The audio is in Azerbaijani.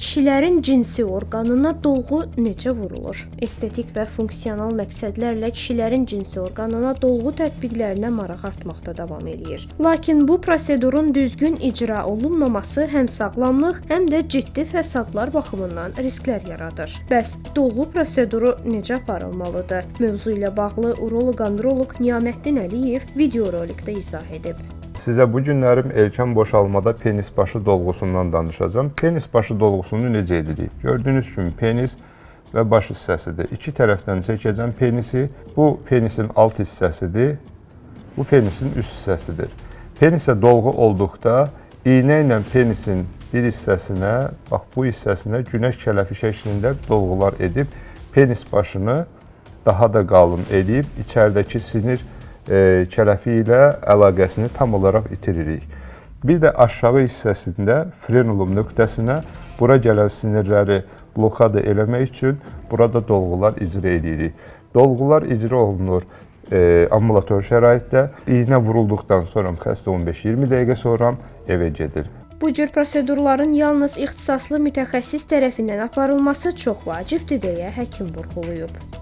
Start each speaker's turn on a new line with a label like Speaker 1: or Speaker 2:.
Speaker 1: Kişilərin cinsi orqanına dolğu necə vurulur? Estetik və funksional məqsədlərlə kişilərin cinsi orqanına dolğu tətbiqlərinə maraq artmaqda davam eləyir. Lakin bu prosedurun düzgün icra olunmaması həm sağlamlıq, həm də ciddi fəsadlar baxımından risklər yaradır. Bəs dolğu proseduru necə aparılmalıdır? Mövzu ilə bağlı uroloq-androloq Niyaməddin Əliyev videorolikdə izah edib.
Speaker 2: Sizə bu günlərim erkən boşalmada penis başı dolğusundan danışacağam. Penis başı dolğusunu necə edirik? Gördüyünüz kimi penis və baş hissəsidir. İki tərəfdən çəkəcəm penisi. Bu penisin alt hissəsidir. Bu penisin üst hissəsidir. Penisə dolğu olduqda iynə ilə penisin bir hissəsinə, bax bu hissəsinə günəş kələfi şəklində dolğular edib penis başını daha da qalın edib içəridəki sinir kələfi ilə əlaqəsini tam olaraq itiririk. Bir də aşağı hissəsində frenulum nöqtəsinə bura gələn sinirləri blokada eləmək üçün burada dolğular icra edirik. Dolğular icra olunur ambulator şəraitdə. İynə vurulduqdan sonra xəstə 15-20 dəqiqə sonra evə gedir.
Speaker 1: Bu cür prosedurların yalnız ixtisaslı mütəxəssis tərəfindən aparılması çox vacibdir deyə həkim vurğulayıb.